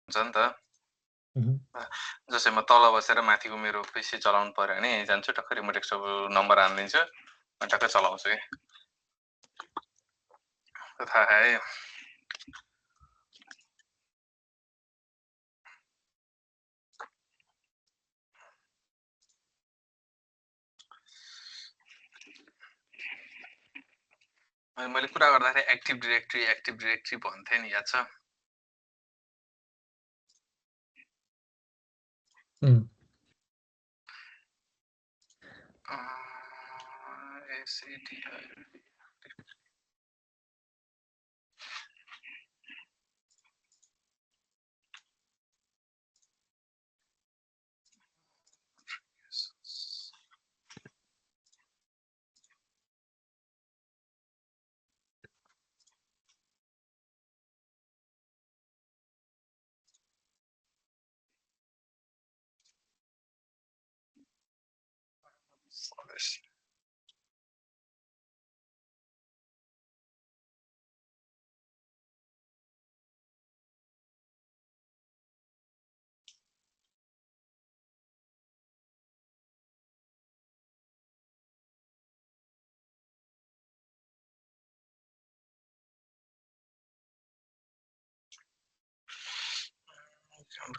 हुन्छ नि त। जस्तै म तल बसेर माथिको मेरो PC चलाउनु पर्यो भने जान्छु टक्क रिमोट एक्सेसको नम्बर हानिदिन्छु अनि टक्क चलाउँछु के। थाहा है। मैले कुरा गर्दाखेरि एक्टिभ डिरेक्टरी भन्थे नि, याद छ?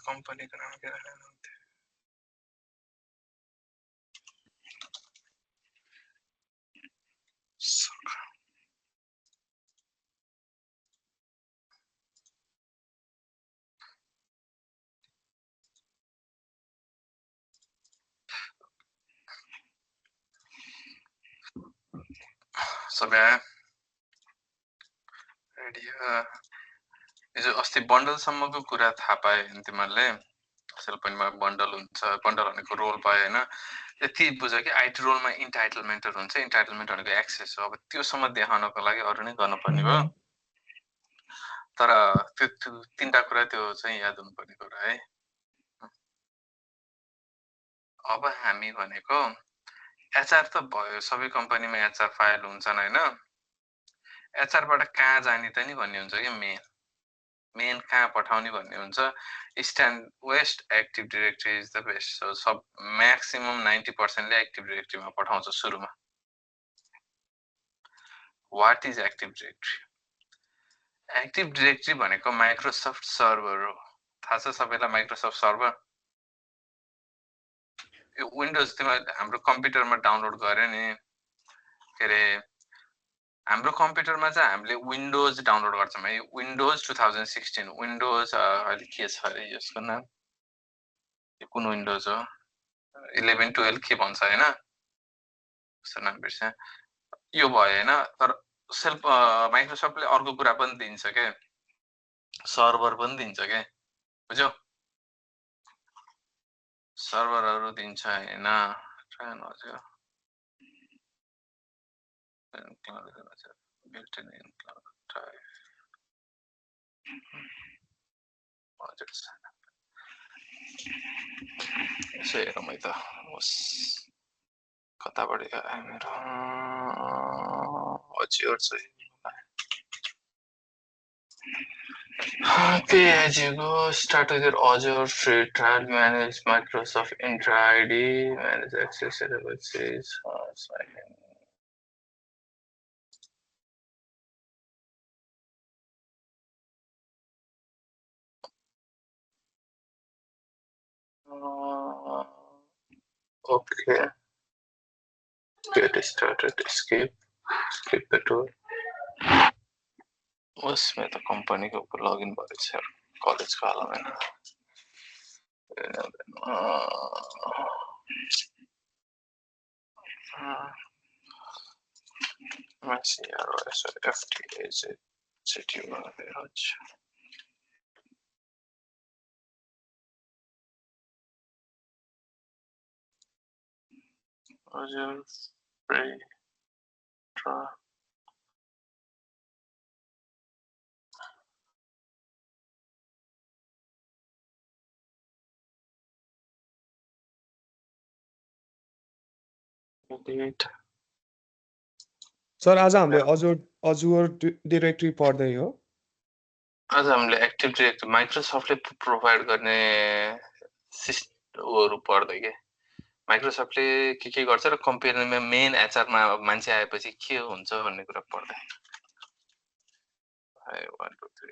कम्पनीको नाम के राख्नुहुन्थ्यो? सबै रेडी। हिजो अस्ति बन्डलसम्मको कुरा थाहा पाए भने तिमीहरूले सेल पोइन्टमा बन्डल हुन्छ, बन्डल भनेको रोल पाए होइन। यति बुझ कि आइटी रोलमा इन्टाइटलमेन्टहरू हुन्छ, इन्टाइटलमेन्ट भनेको एक्सेस हो। अब त्योसम्म देखाउनको लागि अरू नै गर्नुपर्ने भयो। तर त्यो तिनवटा कुरा त्यो चाहिँ याद हुनुपर्ने कुरा है। अब हामी भनेको एचआर त भयो, सबै कम्पनीमा एचआर फाइल हुन्छन् होइन। एचआरबाट कहाँ जाने त नि भन्ने हुन्छ कि मेन कहाँ पठाउने भन्ने हुन्छ। West Active Directory is the best. So सब म्याक्सिमम 90%ले एक्टिभ डिरेक्टरीमा पठाउँछ सुरुमा। What is Active Directory? Active Directory भनेको माइक्रोसफ्ट सर्भर हो। थाहा छ सबैलाई माइक्रोसफ्ट सर्भर? यो विन्डोज तिमीले हाम्रो कम्प्युटरमा डाउनलोड गर्यो नि, के अरे हाम्रो कम्प्युटरमा चाहिँ हामीले विन्डोज डाउनलोड गर्छौँ है। विन्डोज 2016 विन्डोज अहिले के छ अरे यसको नाम, कुन विन्डोज हो? 11 12 के भन्छ होइन, कस्तो नाम बिर्सेँ। यो भयो होइन। तर माइक्रोसफ्टले अर्को कुरा पनि दिन्छ के, सर्भर पनि दिन्छ के, बुझ्यौ? सर्भरहरू दिन्छ होइन। यसो हेरौँ है त, कताबाट आयो मेरो हजुर चाहिँ okay, as you go, start with your Azure free trial, manage Microsoft Entra ID, manage access services, sign in. Okay. Get started. Skip the tour. उसमें तो कंपनी के ऊपर लॉगिन भरे छ कॉलेज का हाल में FTA से सिटी वाले अच्छा Azure free trial. सर आज हामीले अजुर डाइरेक्टरी पढ्दै हो। आज हामीले एक्टिभ डिरेक्टरी माइक्रोसफ्टले प्रोभाइड गर्ने सिस्टमहरू पढ्दै के माइक्रोसफ्टले के गर्छ र कम्पनीमा मेन एचआरमा मान्छे आएपछि के हुन्छ भन्ने कुरा पढ्दै 1 2 3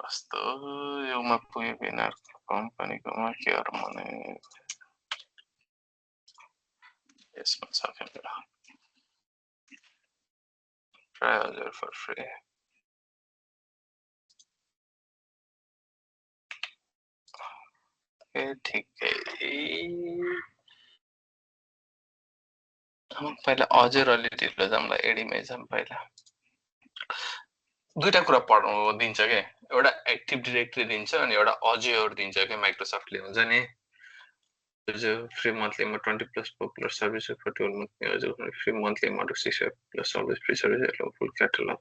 कस्तो योमा पुग्यो यिनीहरूको कम्पनीकोमा के गरौँ भने यसमा छ क्या try Azure for free ठिकै पहिला अझर अलि ढिलो जाउँला एडीमै जाऊँ पहिला दुईटा कुरा पढ्नु दिन्छ के एउटा एक्टिभ डिरेक्टरी दिन्छ अनि एउटा अझर दिन्छ के माइक्रोसफ्टले हुन्छ नि free monthly amount 20 plus popular services for 12 months. Free monthly amount of 6 plus always free service full catalog.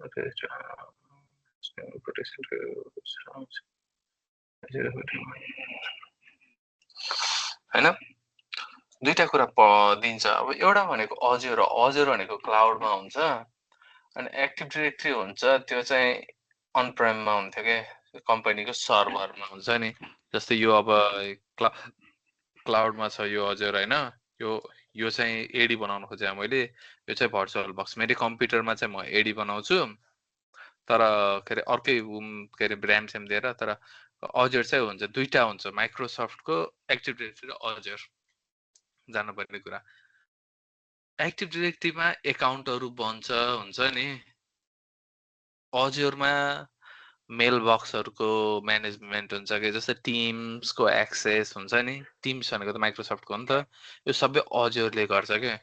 Okay, protection हैन दुईटा कुरा दिन्छ अब एउटा भनेको अझर भनेको क्लाउडमा हुन्छ अनि एक्टिभ डिरेक्टरी हुन्छ त्यो चाहिँ अन प्रेममा हुन्थ्यो के कम्पनीको सर्भरमा हुन्छ नि जस्तै यो अब क्लाउडमा छ यो अझर हैन यो चाहिँ एडी बनाउन खोजेँ मैले यो चाहिँ भर्चुअल बक्स मेरो कम्प्युटरमा चाहिँ म एडी बनाउँछु तर के अरे अर्कै के अरे र्याम स्याम दिएर तर अझर चाहिँ हुन्छ दुईटा हुन्छ माइक्रोसफ्टको एक्टिभ डिरेक्टरी र अझर जानुपर्ने कुरा एक्टिभ डिरेक्टरीमा एकाउन्टहरू बन्छ हुन्छ नि अझरमा मेल बक्सहरूको म्यानेजमेन्ट हुन्छ कि जस्तै टिम्सको एक्सेस हुन्छ नि टिम्स भनेको त माइक्रोसफ्टको हो नि त यो सबै अझरले गर्छ क्या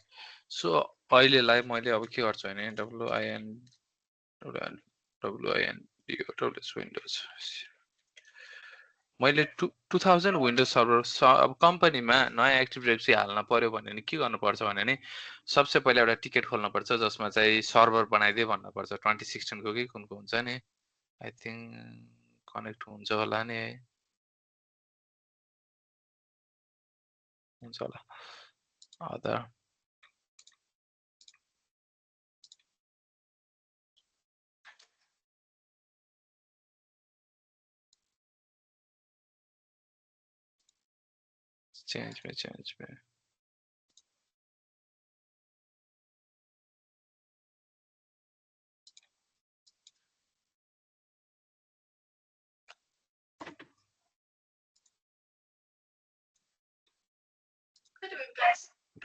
सो अहिलेलाई मैले अब के गर्छु भने WINDOS मैले 2000 विन्डोज सर्भर अब कम्पनीमा नयाँ एक्टिभ डिरेक्टरी हाल्न पर्यो भने नि के गर्नुपर्छ भने नि सबसे पहिला एउटा टिकट खोल्नुपर्छ जसमा चाहिँ सर्भर बनाइदिए भन्नुपर्छ 2016 को कि कुनको हुन्छ नि आई थिङ्क कनेक्ट हुन्छ होला नि है हुन्छ होला आधार चेन्ज में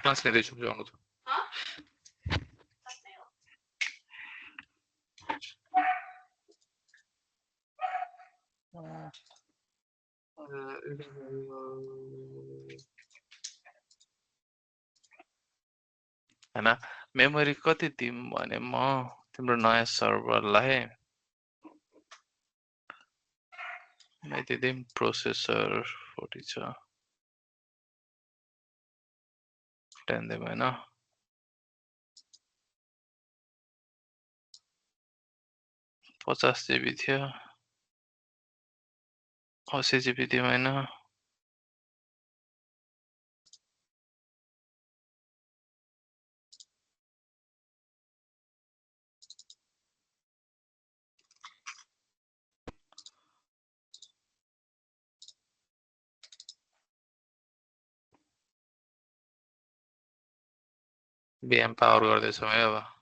क्लास लिँदैछु आउनु त हैन मेमोरी कति दिम भने म तिम्रो नयाँ सर्भरलाई दिदिम प्रोसेसर 40 छ 10 दिम हैन 50 जिबी थियो 80 जिबी दिम हैन बिएम पावर गर्दैछौँ है अब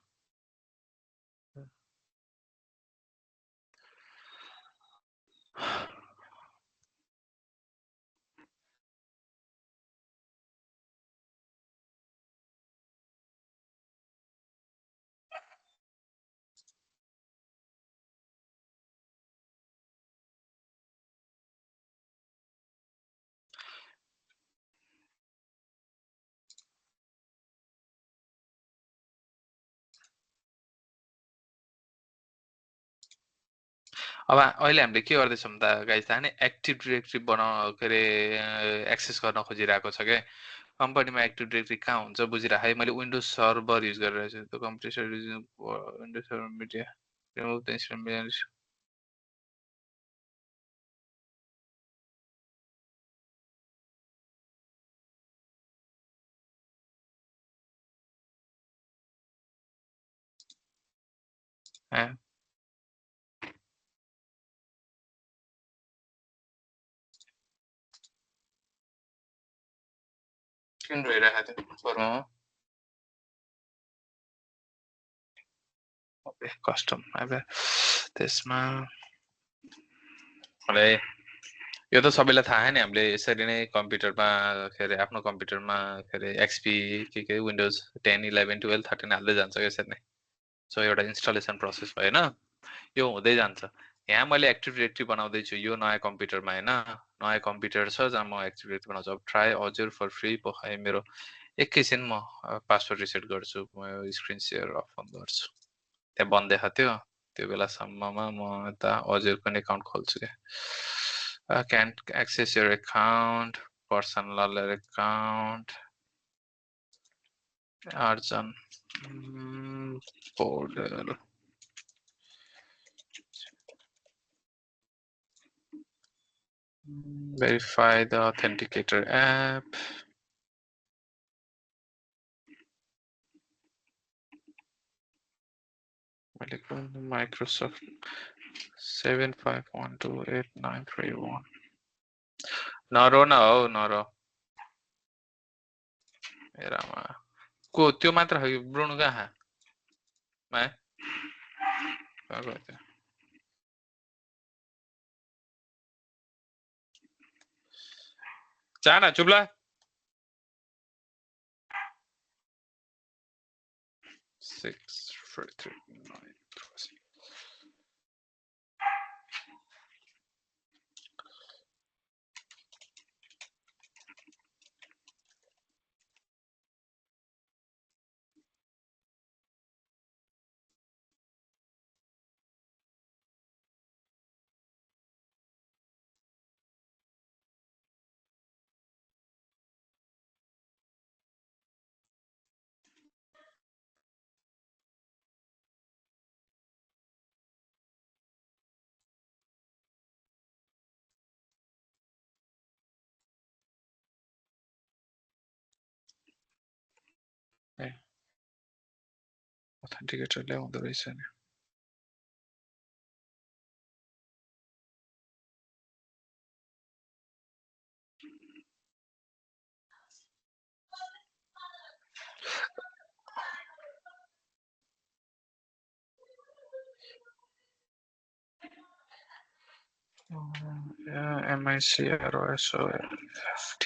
अब अहिले हामीले के गर्दैछौँ त गाइस थाहा नि एक्टिभ डिरेक्टरी बनाउन के अरे एक्सेस गर्न खोजिरहेको छ क्या कम्पनीमा एक्टिभ डिरेक्टरी कहाँ हुन्छ बुझिरहेको है मैले विन्डोज सर्भर युज गरिरहेको छु computer Windows server media remove the install ए किन रोइरहेको थियो फोरमा कस्टम अब त्यसमा अरे यो त सबैलाई थाहा नि हामीले यसरी नै कम्प्युटरमा के अरे आफ्नो कम्प्युटरमा के अरे एक्सपी के विन्डोज 10 11 12 13 हाल्दै जान्छ यसरी नै सो एउटा इन्स्टलेसन प्रोसेस भयो होइन यो हुँदै जान्छ यहाँ मैले एक्टिभ डिरेक्टरी बनाउँदैछु यो नयाँ कम्प्युटरमा होइन नयाँ कम्प्युटर छ जहाँ म एक्टिभ डिरेक्टरी बनाउँछु अब ट्राई अजुर फर फ्री पो मेरो एकैछिन म पासवर्ड रिसेट गर्छु म स्क्रिन सेयर अफ गर्छु त्यहाँ बन्द देखाएको थियो त्यो बेलासम्ममा म यता अजुर पनि एकाउन्ट खोल्छु क्या can access your account personal account अर्जन portal verify the authenticator app Microsoft 751289131 नरो न हौ नरो हेरामा को त्यो मात्र हो ब्रुनो कहाँ माया कहाँ गयो त्यो चाना चुप्ला 64339 ए authenticator ल्याउँदो रहेछ नि MICROSOFT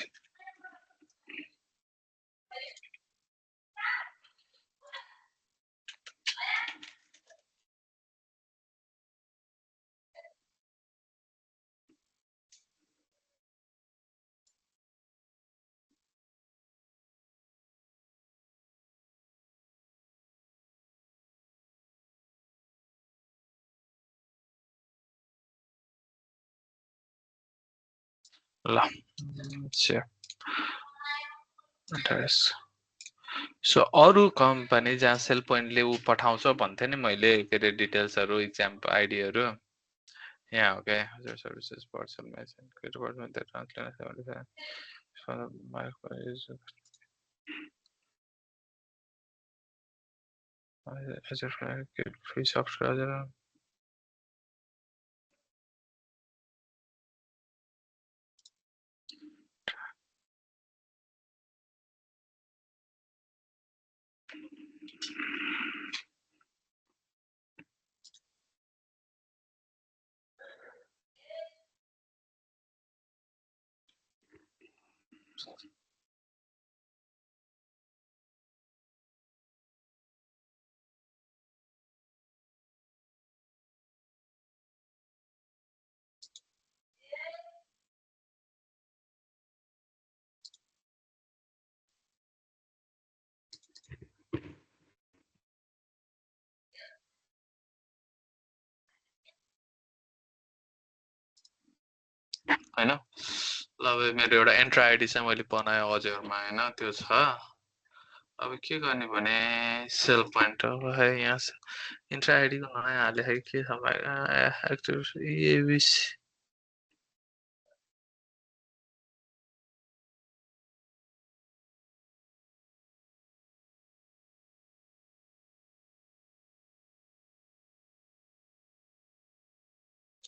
ल एड्रेस सो अरू कम्पनी जहाँ सेल पोइन्टले ऊ पठाउँछ भन्थेँ नि मैले के अरे डिटेल्सहरू इक्जाम आइडीहरू यहाँ हो क्या हजुर सर्भिसेस पर्सल मेसेज डिपार्टमेन्ट हजुर फ्री सफ्टवेयर हजुर होइन ल अब मेरो एउटा एन्ट्रा आइडी चाहिँ मैले बनाएँ हजुरमा होइन त्यो छ अब के गर्ने भने सेल पोइन्ट अब है यहाँ इन्ट्रा आइडीको नयाँ हाले है के छ active ABC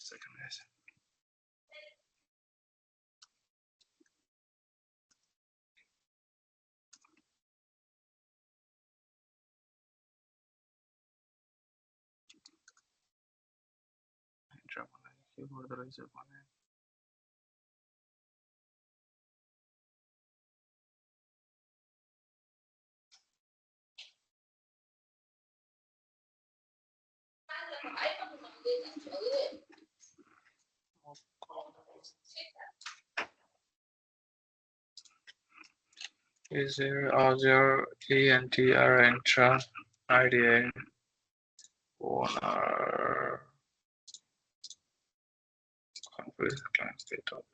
second guys. Keyboard रहेछ भने is there Azure ENTR Entra IDA owner configure client state open.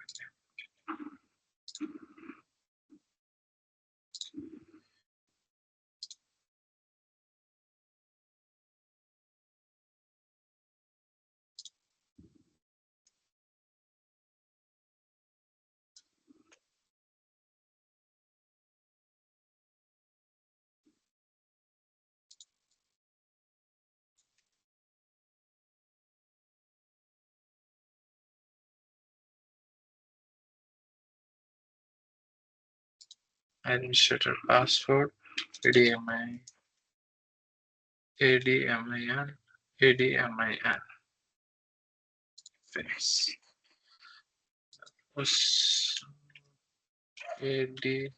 Administrator password ADMIN fix push AD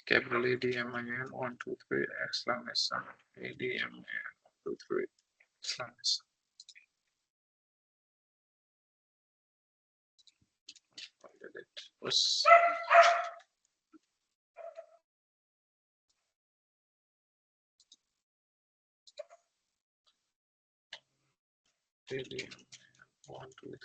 capital ADMIN 123 exclamation ADMIN 123 exclamation push ADMIN 123.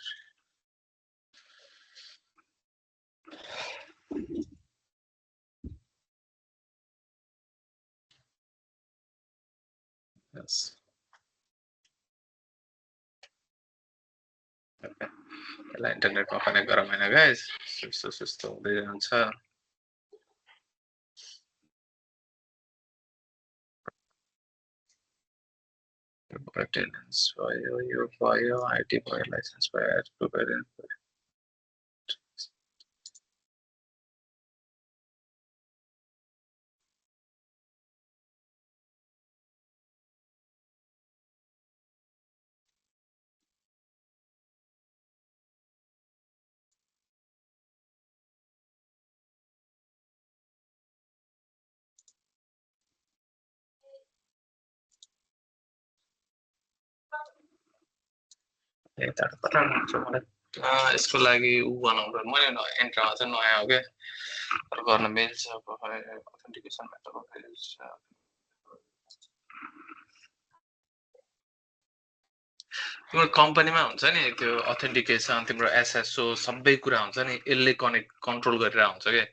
Yes. Okay. यसलाई इन्टरनेटमा connect गरौँ हैन guys सुस्तो हुँदै जान्छ attendance भयो IT भयो license भयो provider यता कता हुन्छ मलाई यसको लागि उ बनाउँदा मैले एन्ट्रामा चाहिँ नयाँ हो के गर्न मिल्छ अथेन्टिकेसन मेथड तिम्रो कम्पनीमा हुन्छ नि त्यो अथेन्टिकेसन तिम्रो एसएसओ सबै कुरा हुन्छ नि यसले कनेक्ट कन्ट्रोल गरेर हुन्छ के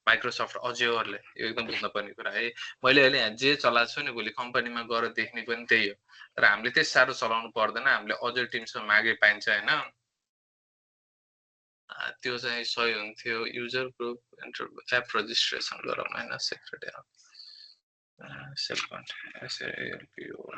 माइक्रोसफ्ट अज्योरले यो एकदम बुझ्नुपर्ने कुरा है मैले अहिले यहाँ जे चलाएको छु नि भोलि कम्पनीमा गएर देख्ने पनि त्यही हो तर हामीले त्यस साह्रो चलाउनु पर्दैन हामीले अज्योर टिमसँग मागे पाइन्छ हैन त्यो चाहिँ सही हुन्थ्यो युजर ग्रुप एप रजिस्ट्रेसन गरौँ हैन सेक्रेट सेलपन्ट एसएलपिओ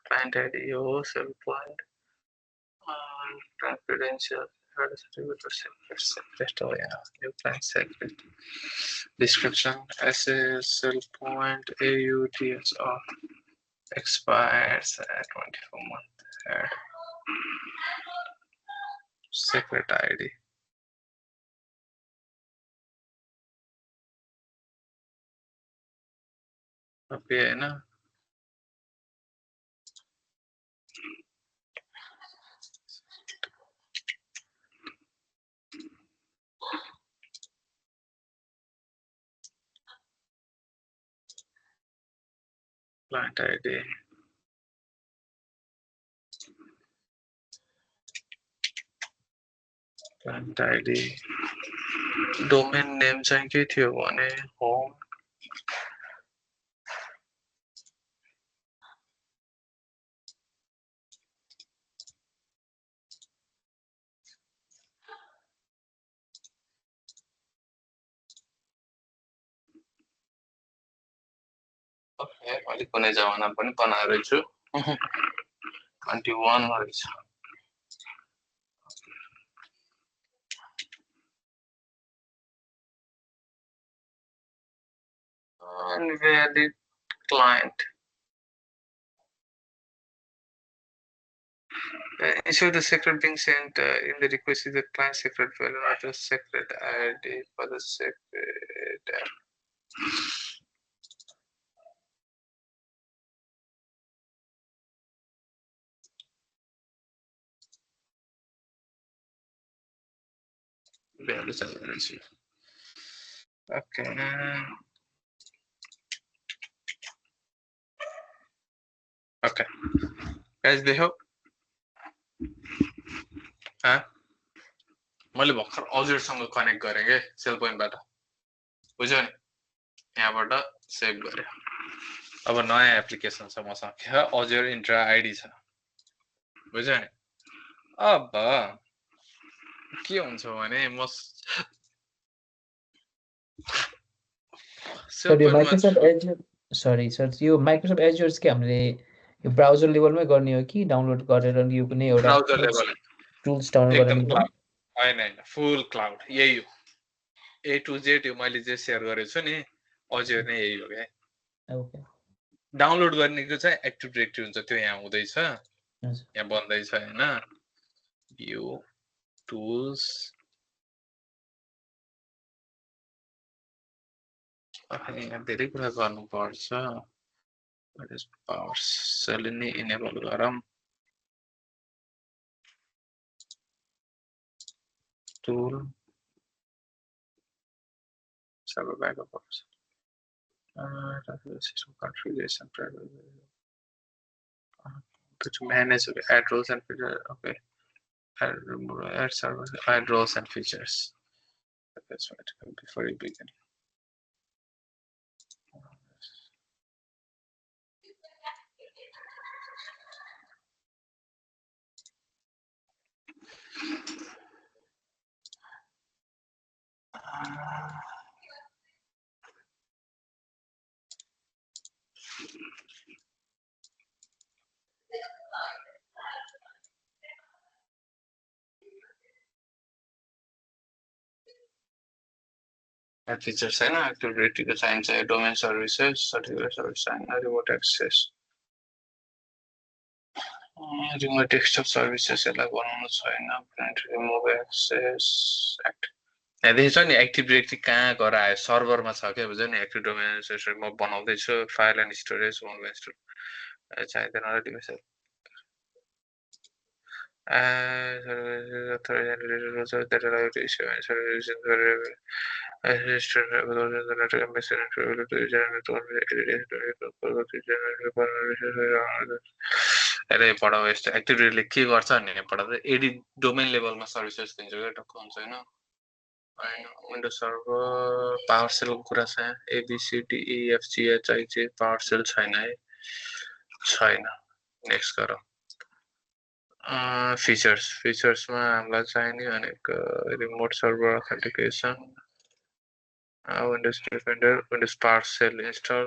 client ID हो सेल point credential secret हो यहाँ new client secret description SSL point AUTS expires at 24 month add secret ID copy है ना client ID client ID domain name चाहिँ के थियो भने होम ओके मैले कुनै जमाना पनि बनाएर छु 21 रहेछ and valid client ensure the secret being sent in the request is the client secret value not the secret ID for the secret value चाहिए okay okay guys देखो मैले भर्खर अजुरसँग कनेक्ट गरेँ के सेल पोइन्टबाट बुझ्यौ नि यहाँबाट सेभ गरे अब नयाँ एप्लिकेसन छ मसँग अजुर इन्ट्रा आइडी छ बुझ्यौ नि अब के हुन्छ भने म माइक्रोसफ्ट एजुर सरी सर यो माइक्रोसफ्ट एजुर के हामीले यो ब्राउजर लेभलमै गर्ने हो कि डाउनलोड गरेर यो कुनै एउटा ब्राउजर लेभल टुल्स डाउनलोड गरेर हैन फुल क्लाउड यही हो ए टु जेड यो मैले जे शेयर गरेको छु नि अजुर नै यही हो के ओके डाउनलोड गर्नेको चाहिँ एक्टिभ डिरेक्टरी हुन्छ त्यो यहाँ हुँदैछ यहाँ बन्दैछ हैन यो टुल्स अनि यहाँ धेरै कुरा गर्नुपर्छ PowerShell नि इनेबल गरौँ tool server backup system configuration to manage add roles and features okay add server add roles and features that's right before you begin add features हैन एक्टिभ डिरेक्टरीको चाहिन्छ डोमेन सर्भिसेस सर्टिफिकेट सर्भिस चाहिन्छ remote access remote desktop services यसलाई बनाउनु छैन print रिमोभ access यहाँ देख्छ नि एक्टिभ डिरेक्टरी कहाँ गएर आयो सर्भरमा छ के बुझ्यो नि एक्टिभ डोमेन सर्भिस म बनाउँदैछु file and storage online store चाहिँदैन र डिभाइस अरे पढाउ यस्तो एक्टिभ डिरेक्टरीले के गर्छ भन्ने पढाउँदा एडी डोमेन लेभलमा सर्भिसेस दिन्छ क्या टक्क हुन्छ हैन हैन विन्डोज सर्भर पावरसेलको कुरा छ ABCDEFGHIJ पावरसेल छैन है छैन नेक्स्ट गरौँ फिचर्समा हामीलाई चाहिने भनेको remote server authentication Windows Defender Windows PowerShell install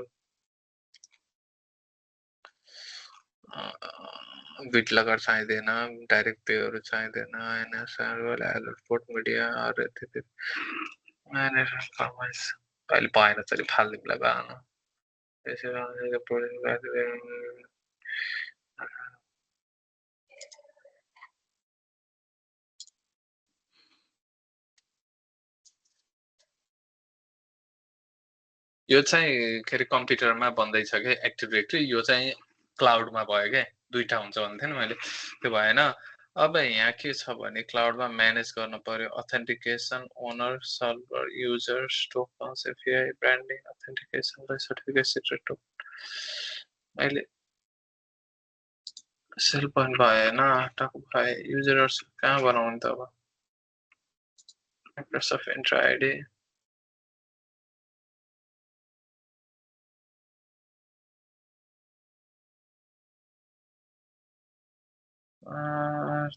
BitLocker चाहिँदैन डाइरेक्ट पेहरू चाहिँदैन हैन सर्भर अलर्ट पोर्ट मिडिया अरु त्यति म्यानेजर कमेन्ट्स अहिले भएन चाहिँ फाल्दिउँला बान त्यसैले प्रोजेक्ट यो चाहिँ के अरे कम्प्युटरमा बन्दैछ के एक्टिभ डिरेक्टरी यो चाहिँ क्लाउडमा भयो के दुईटा हुन्छ भन्थे नि मैले त्यो भएन अब यहाँ के छ भने क्लाउडमा म्यानेज गर्न पर्यो authentication owner server user tokens API branding authentication र सर्टिफिकेट सिक्रेट टोकन अहिले सेल पोइन्ट भएन टक भए युजरहरु कहाँ बनाउनु त अब Microsoft Entra ID.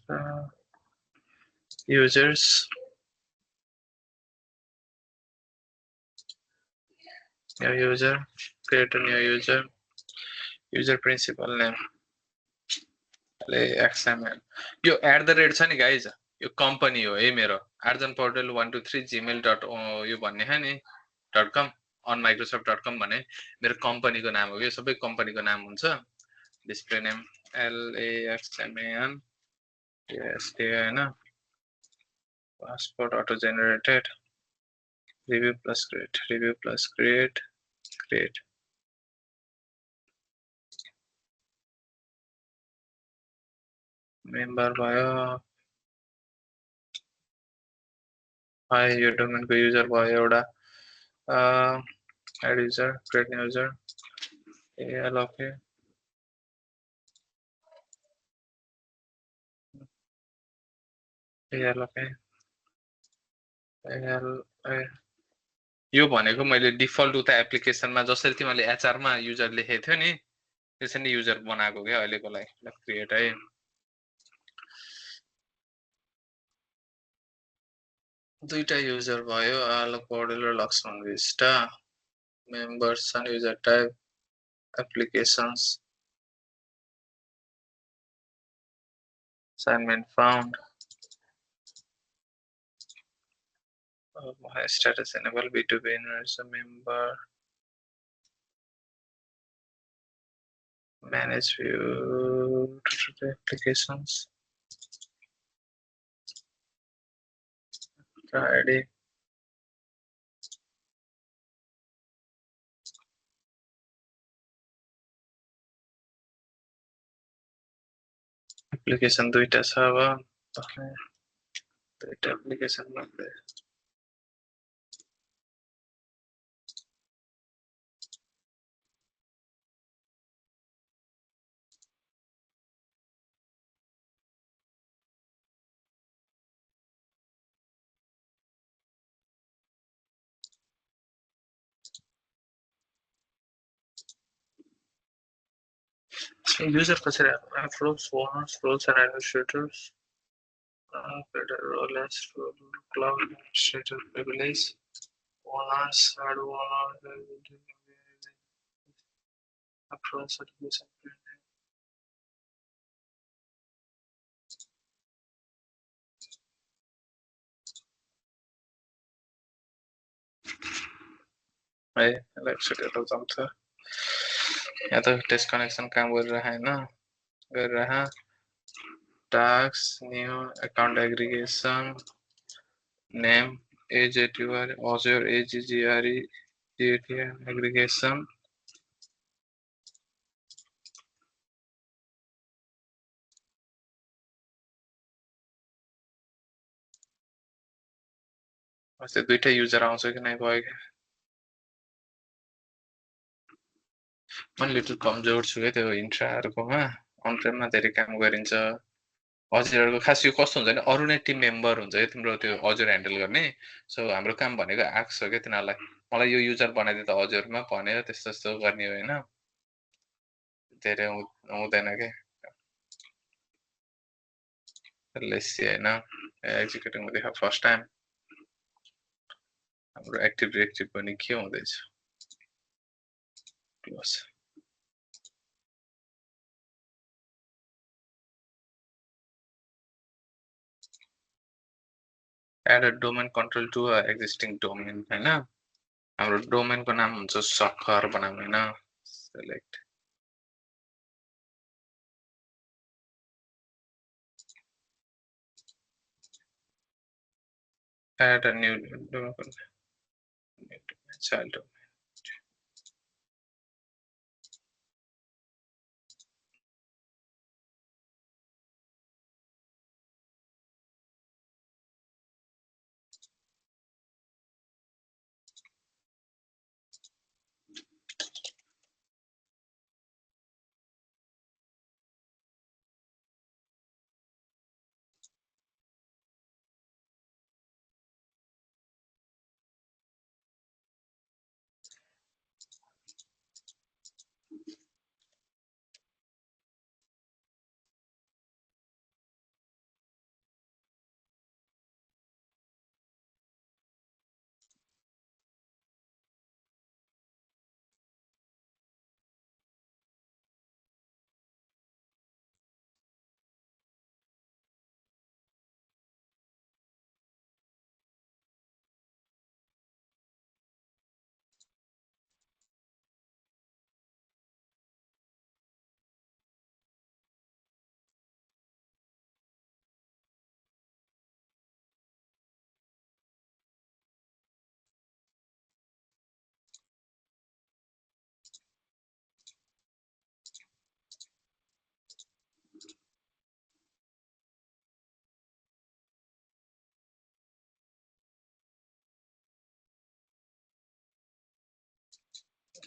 The users. New user. Create a new user. User principal name. XML. यो @ छ नि गाइज, यो कम्पनी हो है मेरो arjanpaudel123gmail. यो भन्ने है नि .com on microsoft.com भने मेरो कम्पनीको नाम हो। यो सबै कम्पनीको नाम हुन्छ। डिस्प्ले नेम LAXMAN ST हैन। Passport auto generated. Review plus create create member भयो। हाय यो डोमेनको युजर भयो एउटा। Add user create new user AL okay. AL okay. यो भनेको मैले डिफल्ट उता एप्लिकेसनमा जसरी तिमीले HR मा युजर लेखेको थियो नि त्यसरी नै युजर बनाएको के अहिलेको लागि। क्रिएट है। दुईटा युजर भयो आलोक पौडेल र लक्ष्मण विष्ट। मेम्बर्स छन् user type applications assignment found. My status enable B2B as a member. Manage view applications. ID. Application दुईटा छ अब। दुईटा एप्लिकेसन मात्रै। User कसरी flows, owners, roles and administrators. Role as cloud administrator privilege. Owners, add owners, approval certification. है electrical जान्छ। यहाँ त टेस्ट कनेक्सन काम गरिरह हैन गरिरह। Task new account aggregation name AZUR Azure AGGRE aggregation. अस्ति दुईटा युजर आउँछ कि नै भयो कि। म लिटल कमजोर छु के त्यो इन्ट्राहरुकोमा। अनप्रेममा धेरै काम गरिन्छ। हजुरहरुको खास यो कस्तो हुन्छ नि अरु नै टिम मेम्बर हुन्छ है तिम्रो त्यो हजुर ह्यान्डल गर्ने। सो हाम्रो काम भनेको आक्स हो के तिनीहरुलाई मलाई यो युजर बनाइदिए त हजुरमा भन्यो त्यस्तो त्यस्तो गर्ने हो हैन। धेरै हुँदैन के। लेट्स सी हैन एक्जिक्युटिङ देखा फर्स्ट टाइम। हाम्रो एक्टिभ डिरेक्टिभ पनि के हुँदैछ। Close. Add a domain control to a existing domain हैन। हाम्रो डोमेनको नाम हुन्छ सखर बनाउने हैन। Select add a new domain child domain.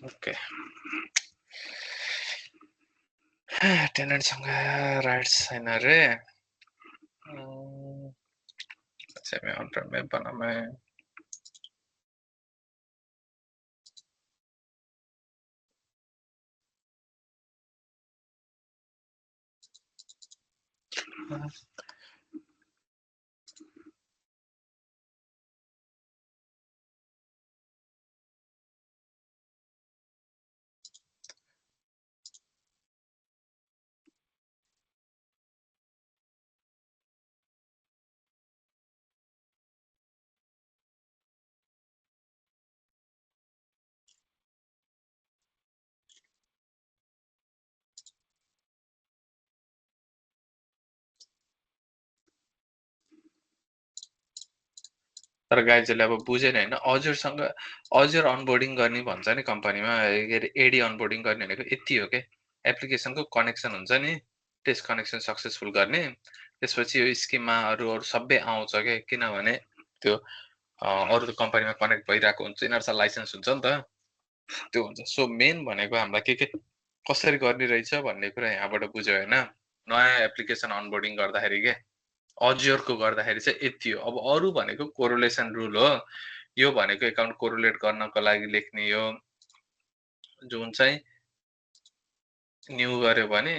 Okay टेनेन्टसँग राइट्स छैन रे सेमी अल्टर में बनामे तर गाइजले अब बुझेन हैन अजुरसँग अजुर अनबोर्डिङ गर्ने भन्छ नि कम्पनीमा के अरे एडी अनबोर्डिङ गर्ने भनेको यति हो के एप्लिकेसनको कनेक्सन हुन्छ नि टेस्ट कनेक्सन सक्सेसफुल गर्ने त्यसपछि यो स्किममा अरु सबै आउँछ के किनभने त्यो अरु त कम्पनीमा कनेक्ट भइरहेको हुन्छ यिनीहरुसँग लाइसेन्स हुन्छ नि त त्यो हुन्छ सो मेन भनेको हामीलाई के कसरी गर्ने रहेछ भन्ने कुरा यहाँबाट बुझ्यो हैन नयाँ एप्लिकेसन अनबोर्डिङ गर्दाखेरि के अजुरको गर्दाखेरि चाहिँ यति हो अब अरु भनेको कोरिलेसन रुल हो यो भनेको एकाउन्ट कोरिलेट गर्नको लागि लेख्ने हो जुन चाहिँ न्यू गर्यो भने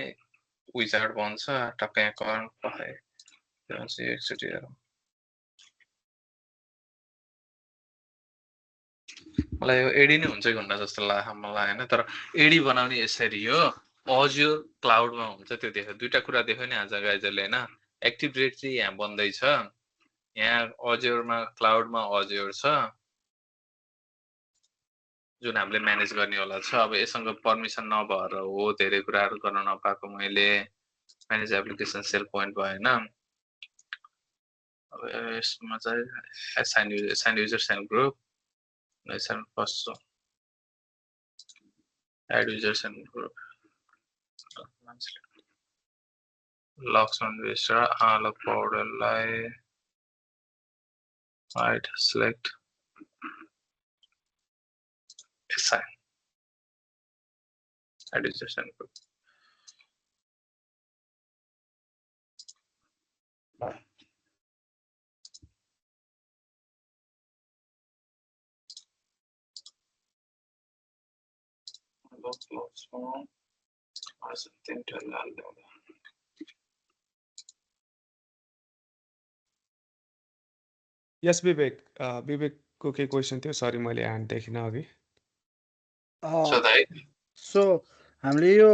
विजार्ड भन्छ टक्कै अकाउन्ट पखाए त्यो चाहिँ एकचोटी हेरौँ मलाई यो एडी नै हुन्छ कि हुन्न जस्तो लाग्छ मलाई हैन तर एडी बनाउने यसरी हो अजुर क्लाउडमा हुन्छ त्यो देख्यो दुईटा कुरा देख्यो नि आज गाइजले हैन एक्टिभ डाइरेक्टरी यहाँ बन्दैछ यहाँ अजुरमा क्लाउडमा अजुर छ जुन हामीले म्यानेज गर्ने होला छ अब यससँग परमिसन नभएर हो धेरै कुराहरु गर्न नपाएको मैले म्यानेज एप्लिकेसन सेल पोइन्ट भएन अब यसमा चाहिँ असाइन युजर साइन ग्रुप नेसन first add user sign group लक्सन रेजिस्टर आलोक पौडेललाई right select assign add user sign group यस विवेक विवेकको के क्वेसन थियो सरी मैले ह्यान्ड देखिन अघि सो हामीले यो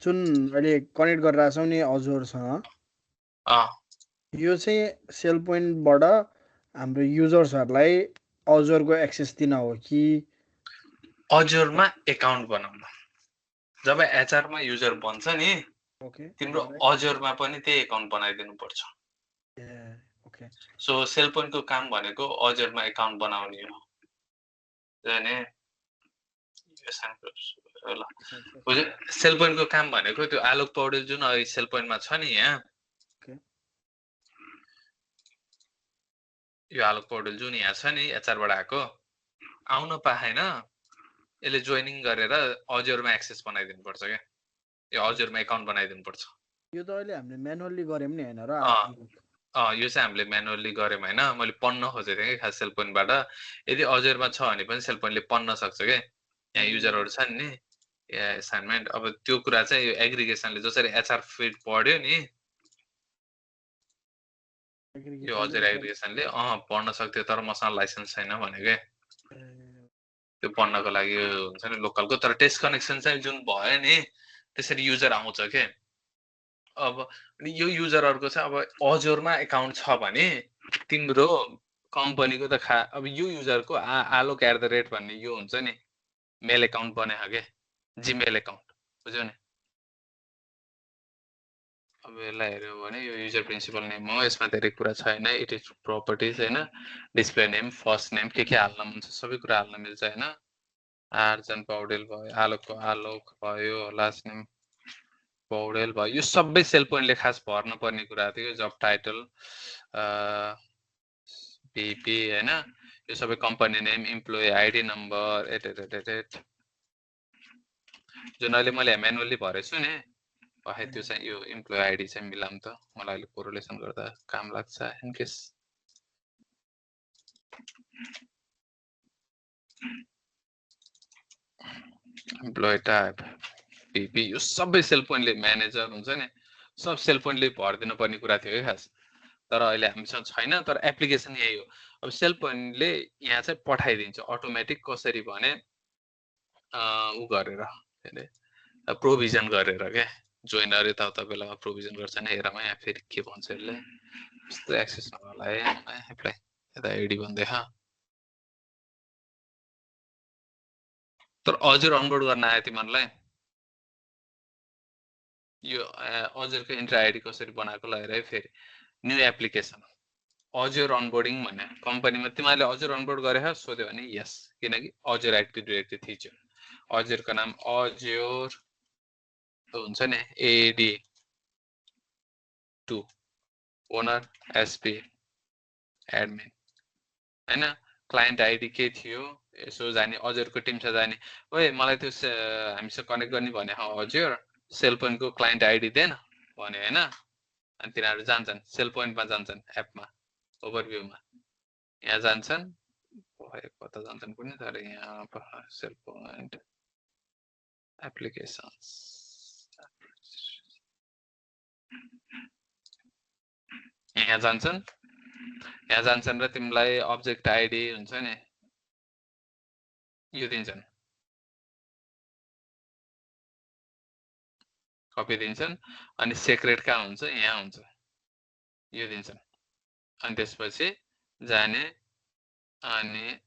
जुन अहिले कनेक्ट गरिरहेछौँ नि अजुरसँग यो चाहिँ सेल पोइन्टबाट हाम्रो युजर्सहरूलाई अजुरको एक्सेस दिन हो कि अजुरमा एकाउन्ट बनाउन जब एचआरमा युजर बन्छ नि ओके तिम्रो अजुरमा पनि त्यही एकाउन्ट बनाइदिनु पर्छ ओके सो सेल पोइन्टको काम भनेको अजुरमा एकाउन्ट बनाउने हो जाने सेल पोइन्टको काम भनेको त्यो आलोक पौडेल जुन अहिले सेल पोइन्टमा छ नि यहाँ यो आलोक पौडेल जुन यहाँ छ नि एचआरबाट आएको आउन पाएन यसले जोइनिङ गरेर अजुरमा एक्सेस बनाइदिनु पर्छ के यो अजुरमा एकाउन्ट बनाइदिनु पर्छ यो त अहिले हामीले म्यानुअली गर्यौं नि हैन र यो चाहिँ हामीले म्यानुअली गर्यौं हैन मैले पढ्न खोजेको थिएँ खास सेल पोइन्टबाट यदि अजुरमा छ भने पनि सेल पोइन्टले पढ्न सक्छ के यहाँ युजरहरु छन् नि असाइनमेन्ट अब त्यो कुरा चाहिँ यो एग्रिगेसनले जसरी एचआर फिड पढ्यो नि यो अजुर एग्रिगेसनले पढ्न सक्थ्यो तर मसँग लाइसेन्स छैन भनेको त्यो पढ्नको लागि हुन्छ नि लोकलको तर टेस्ट कनेक्सन चाहिँ जुन भयो नि त्यसरी युजर आउँछ के अब यो युजरहरुको चाहिँ अब अजुरमा एकाउन्ट छ भने तिम्रो कम्पनीको त अब यो युजरको @alok@ भन्ने यो हुन्छ नि मेल एकाउन्ट बनेको के जीमेल एकाउन्ट बुझ्यौ नि अब यसलाई हेर्यो भने यो युजर प्रिन्सिपल नेम हो यसमा धेरै कुरा छैन इट इज प्रपर्टिज हैन डिस्प्ले नेम फर्स्ट नेम के हाल्न हुन्छ सबै कुरा हाल्न मिल्छ हैन आर्जन पौडेल भयो आलोकको आलोक भयो लास्ट नेम पौडेल भयो यो सबै सेल पोइन्टले खास भर्न पर्ने कुरा थियो जब टाइटल बीपी हैन यो सबै company name employee ID number at जुन अहिले मैले म्यानुअली भरेछु नि पखाइ त्यो चाहिँ यो इम्प्लोइ आइडी चाहिँ मिलाउँ त मलाई अहिले कोरिलेसन गर्दा काम लाग्छ in case employee type PP यो सबै सेल पोइन्टले म्यानेजर हुन्छ नि सब सेल पोइन्टले भर्दिनु पर्ने कुरा थियो है खास तर अहिले हामीसँग छैन तर एप्लिकेसन यही हो अब सेल पोइन्टले यहाँ चाहिँ पठाइदिन्छ अटोमेटिक कसरी भने उ गरेर के अरे प्रोभिजन गरेर के जोइनर यताउता बेलामा प्रोभिजन गर्छ नि हेरौँ यहाँ फेरि के भन्छ यसले यस्तो एक्सेस नहोला है एप्लाई यता आइडी भन्दै तर अजर अनबोर्ड गर्न आयो तिमीहरूलाई यो अजरको इन्ट्रा आइडी कसरी बनाएको ल हेर है फेरि न्यू एप्लिकेसन अजर अनबोर्डिङ भन्ने कम्पनीमा तिमीहरूले अजर अनबोर्ड गरेर सोध्यो भने यस किनकि अजर एक्टिभ डिरेक्टरी थिच्यो अजरको नाम अजर हुन्छ नि एडी 2 ओनर एसपी एडमिन हैन क्लाइन्ट आइडी के थियो यसो जाने अजरको टिमसँग जाने ओए मलाई त्यो हामीसँग कनेक्ट गर्ने भने अजर सेल पोइन्टको क्लाइन्ट आइडी देन भने हैन अनि तिनीहरू जान्छन् सेल पोइन्टमा जान्छन् एपमा ओभरभ्यूमा यहाँ जान्छन् कता जान्छन् कुनै तर यहाँ सेल पोइन्ट एप्लिकेसन्स यहाँ जान्छन् र तिमीलाई अब्जेक्ट आइडी हुन्छ नि यो दिन्छन् कपी दिन्छन् अनि सेक्रेट कहाँ हुन्छ यहाँ हुन्छ यो दिन्छन् अनि त्यसपछि जाने अनि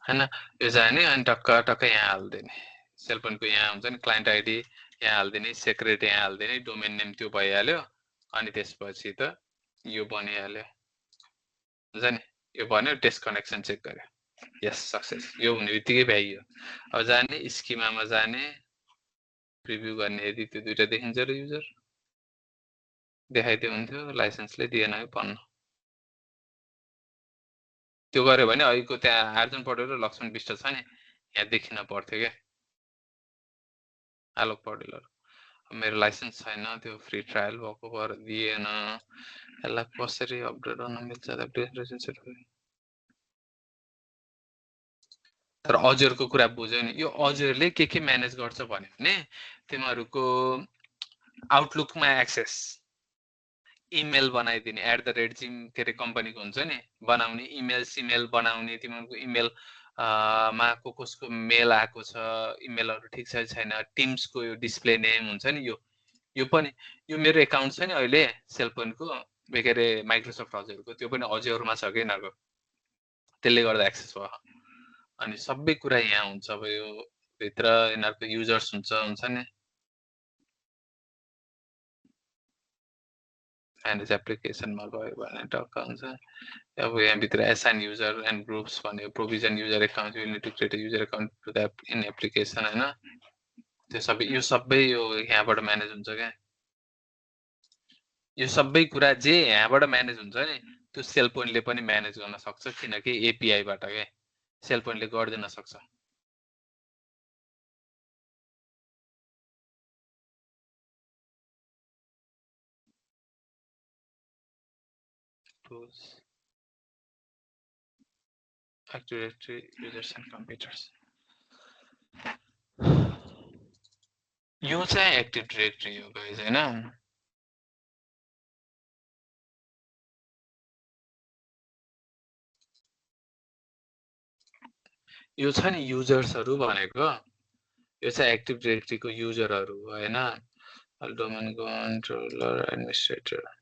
हैन यो जाने अनि टक्क यहाँ हाल्दिने सेल पोइन्टको यहाँ हुन्छ नि क्लाइन्ट आइडी यहाँ हाल्दिने सेक्रेट यहाँ हाल्दिने डोमेन नेम त्यो भइहाल्यो अनि त्यसपछि त यो बनिहाल्यो हुन्छ नि यो बन्यो टेस्ट कनेक्सन चेक गर्यो यस सक्सेस यो हुने बित्तिकै भ्याइयो अब जाने स्किमामा जाने प्रिभ्यू गर्ने यदि त्यो दुईटा देखिन्छ र युजर देखाइदियो हुन्थ्यो लाइसेन्सले दिएन है पढ्न त्यो गर्यो भने अहिलेको त्यहाँ आर्जन पौडेल र लक्ष्मण विष्ट छ नि यहाँ देखिन पर्थ्यो क्या आलोक पौडेलहरू मेरो लाइसेन्स छैन त्यो फ्री ट्रायल भएको भएर दिएन यसलाई कसरी अपडेट गर्न मिल्छ तर अजरको कुरा बुझ्यो नि यो अजरले के म्यानेज गर्छ भन्यो भने तिमीहरूको आउटलुकमा एक्सेस इमेल बनाइदिने @जिम के अरे कम्पनीको हुन्छ नि बनाउने इमेल सिमेल बनाउने तिमीहरूको इमेल मा कसको मेल आएको छ इमेलहरू ठिक छ छैन टिम्सको यो डिस्प्ले नेम हुन्छ नि यो पनि यो मेरो एकाउन्ट छ नि अहिले सेल पोइन्टको के अरे माइक्रोसफ्ट अजरको त्यो पनि अजरमा छ कि यिनीहरूको त्यसले गर्दा एक्सेस भयो अनि सबै कुरा यहाँ हुन्छ अब यो भित्र यिनीहरूको युजर्स हुन्छ नि म्यानेज एप्लिकेसनमा गयो भने टक्क हुन्छ अब यहाँ भित्र एसाइन युजर एन्ड ग्रुप्स भन्यो provision user account you need to create a user account to the in application हैन त्यो सबै यो यहाँबाट म्यानेज हुन्छ क्या यो सबै कुरा जे यहाँबाट म्यानेज हुन्छ नि त्यो सेल पोइन्टले पनि म्यानेज गर्न सक्छ किनकि एपीआई बाट के सेल पोइन्टले गर्दिन सक्छ tools Active Directory users and computers यो चाहिँ एक्टिभ डाइरेक्टरी हो गाइस हैन यो छ नि युजर्सहरु भनेको यो चाहिँ एक्टिभ डाइरेक्टरीको युजरहरु हैन डोमेन कन्ट्रोलर एडमिनिस्ट्रेटर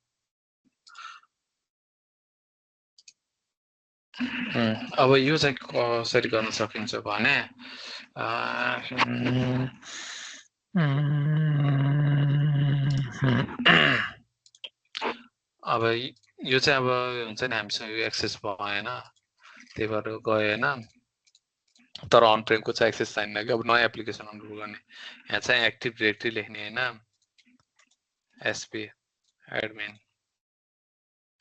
अब यो चाहिँ कसरी गर्न सकिन्छ भने अब यो चाहिँ अब हुन्छ नि हामीसँग यो एक्सेस भएन त्यही भएर गएन तर अन प्रेमको चाहिँ एक्सेस चाहिन्न कि अब नयाँ एप्लिकेसन अनरोल गर्ने यहाँ चाहिँ एक्टिभ डिरेक्टरी लेख्ने होइन SP admin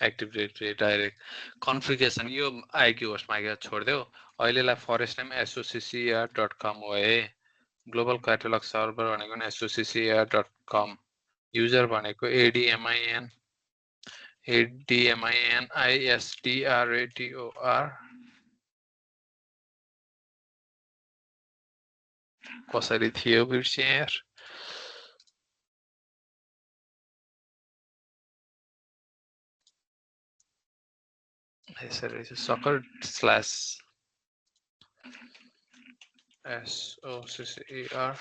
active directory direct configuration यो आइक्यू होस्टमा आइक्यू छोडिदेऊ अहिलेलाई फरेस्ट नेम associar.com हो है ग्लोबल क्याटलग सर्भर भनेको नि associar.com युजर भनेको ADMIN ADMINISTRATOR कसरी थियो बिर्सिएँ यार यसरी सकर स्ल्यास SOCCER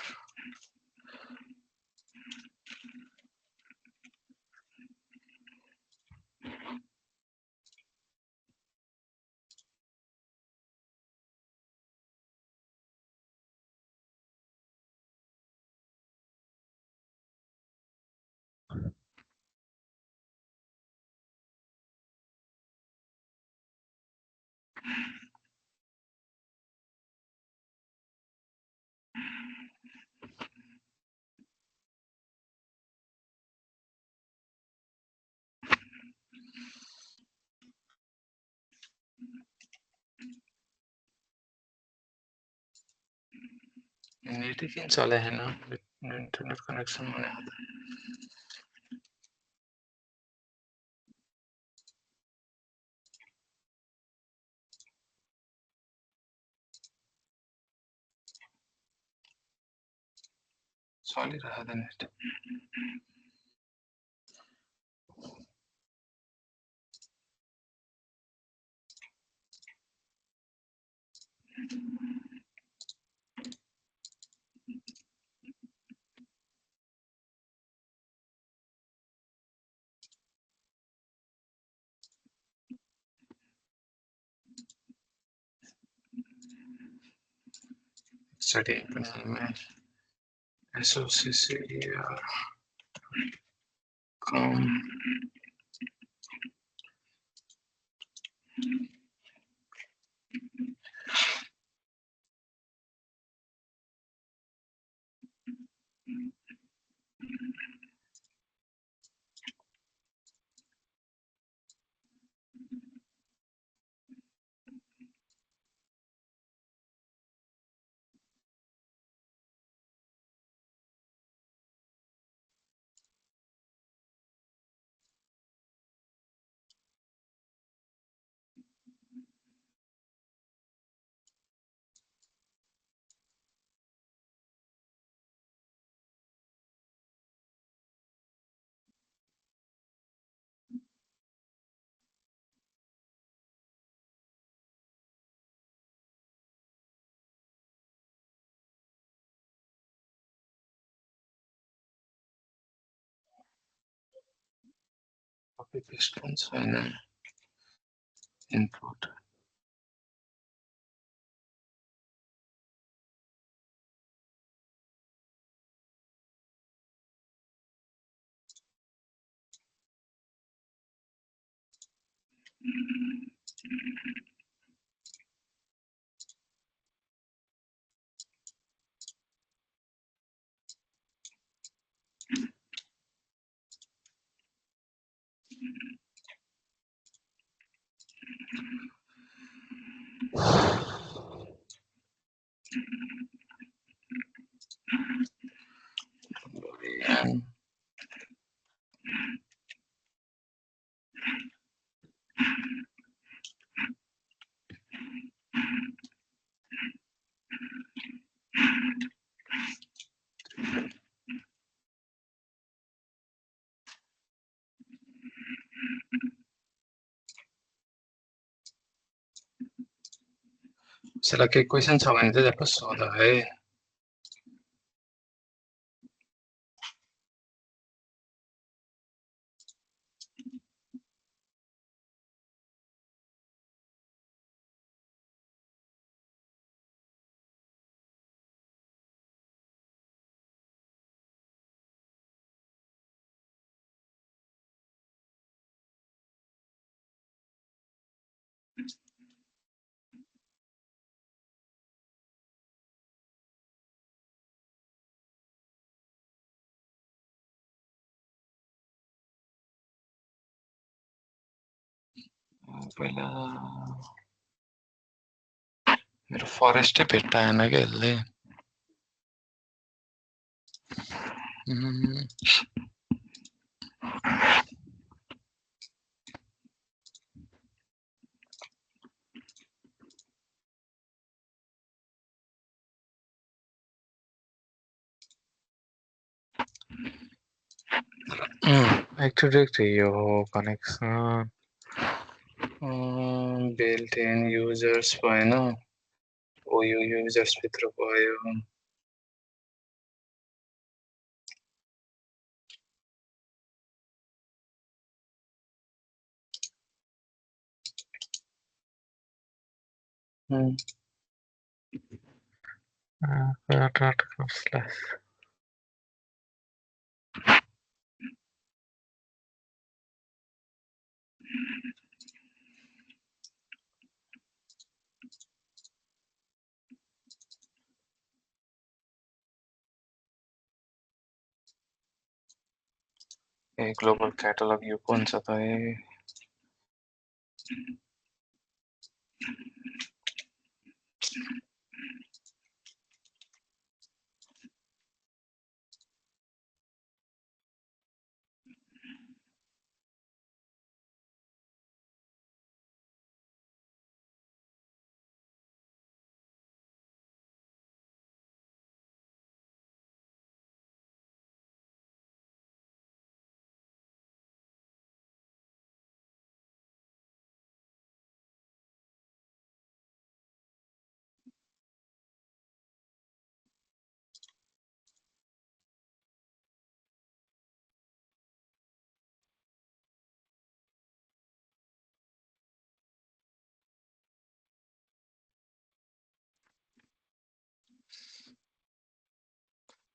नेट किन चले हैन इन्टरनेट कनेक्सन भने चलिरहेको नेट एकचोटि पनि associar.com कपी पेस्ट पनि छैन इनपुट यसलाई केही क्वेसन छ भने चाहिँ झ्याप्प सोध है पहिला मेरो फरेस्टै भेट्टाएन क्या यसले एक्टिभ डिरेक्टरी यो कनेक्सन बिल्ट इन युजर्स भएन ओ यो युजर्स भित्र भयो ए ग्लोबल क्याटलग यो कुन छ त ए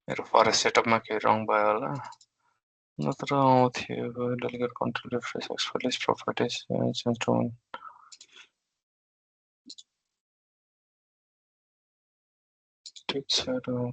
मेरो फरेस्ट सेटअपमा के रङ भयो होला नत्र आउँथ्यो delegate control refresh expert properties change to ठिक छ र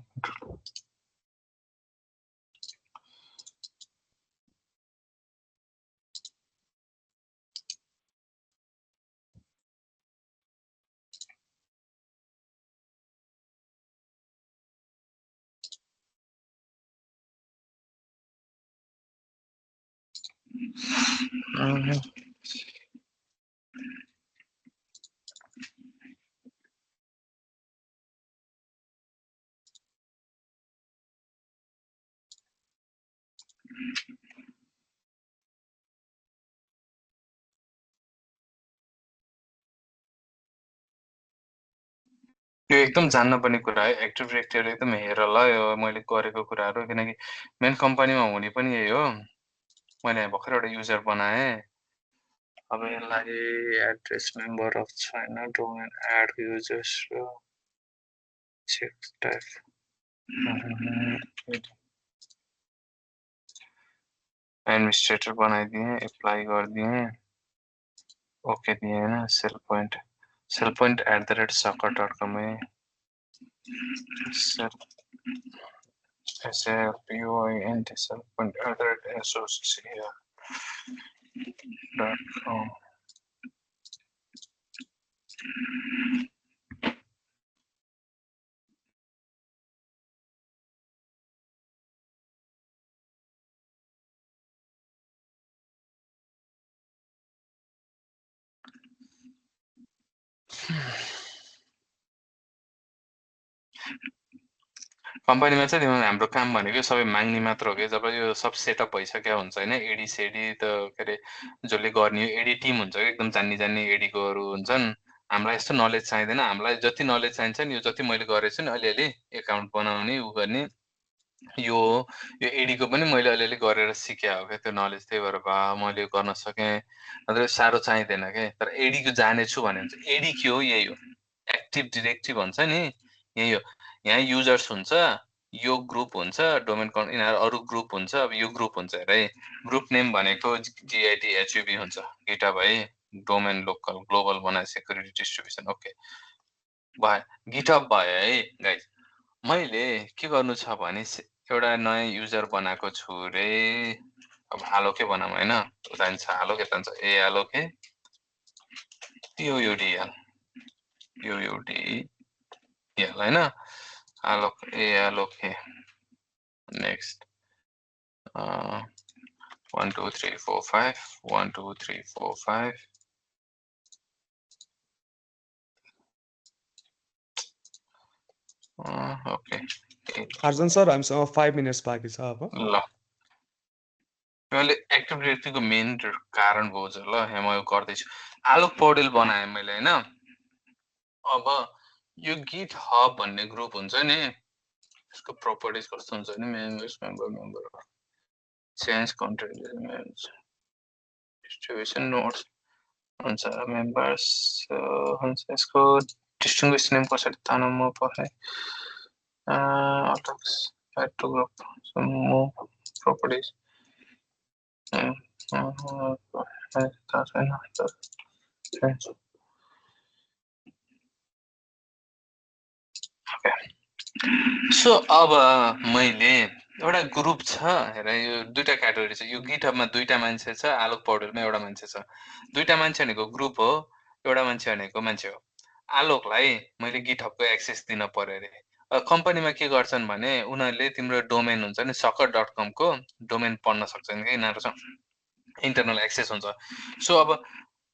यो एकदम जान्न पर्ने कुरा है एक्टिभ डिरेक्टरी एकदम हेर ल यो मैले गरेको कुराहरू किनकि मेन कम्पनीमा हुने पनि यही हो मैले भर्खर एउटा युजर बनाएँ अब यसलाई एड्रेस मेम्बर अफ छैन डोमेन एड युजर्स र चेक टाइप एडमिनिस्ट्रेटर बनाइदिएँ एप्लाई गरिदिएँ ओके दिएँ होइन सेल पोइन्ट @sucker.com है SALPOINT cellpoint@associate.com कम्पनीमा चाहिँ हाम्रो काम भनेको सबै माग्ने मात्र हो कि जब यो सब सेटअप भइसक्यो हुन्छ होइन एडी सेडी त के अरे जसले गर्ने एडी टिम हुन्छ कि एकदम जान्ने एडीकोहरू हुन्छन् हामीलाई यस्तो नलेज चाहिँदैन हामीलाई जति नलेज चाहिन्छ नि यो जति मैले गरेको छु नि अलिअलि एकाउन्ट बनाउने उ गर्ने यो एडीको पनि मैले अलिअलि गरेर सिकेँ हो क्या त्यो नलेज त्यही भएर मैले गर्न सकेँ अन्त साह्रो चाहिँदैन क्या तर एडीको जानेछु भने चाहिँ एडी के हो यही हो एक्टिभ डिरेक्टरी भन्छ नि यही हो यहाँ युजर्स हुन्छ यो ग्रुप हुन्छ डोमेन यिनीहरू अरू ग्रुप हुन्छ अब यो ग्रुप हुन्छ हेर है ग्रुप नेम भनेको GIT हुन्छ गिटहब है डोमेन लोकल ग्लोबल बनाए सेक्युरिटी डिस्ट्रिब्युसन ओके भयो गिटहब भयो है गाइज मैले के गर्नु छ भने एउटा नयाँ युजर बनाएको छु रे अब आलोके बनाऊँ होइन जान्छ आलोके जान्छ ए आलोके POUDL हैन alloc A alloc A next 1 2 3 4 5 1 2 3 4 5 okay आर्जन सर हामीसँग 5 मिनट्स बाँकी छ अब ल मैले एक्टिभ डिरेक्टरीको मेन कारण भयो ल यहाँ म गर्दैछु आलोक पौडेल बनाएँ मैले हैन अब यो गिट हब भन्ने ग्रुप हुन्छ नि यसको प्रपर्टिज कस्तो हुन्छ नि member change content distribution notes हुन्छ मेम्बर्स हुन्छ यसको डिस्टिङ्ग्विस नेम कसरी तानौँ म पढाइ अटक्स add to group properties so अब मैले एउटा ग्रुप छ हेर यो दुईटा क्याटेगोरी छ यो गिटहबमा दुईटा मान्छे छ आलोक पौडेलमा एउटा मान्छे छ दुईटा मान्छे भनेको ग्रुप हो एउटा मान्छे भनेको मान्छे हो आलोकलाई मैले गिटहबको एक्सेस दिन पर्यो अरे कम्पनीमा के गर्छन् भने उनीहरूले तिम्रो डोमेन हुन्छ नि soccer.com को डोमेन पढ्न सक्छन् कि यिनीहरूसँग इन्टरनल एक्सेस हुन्छ सो अब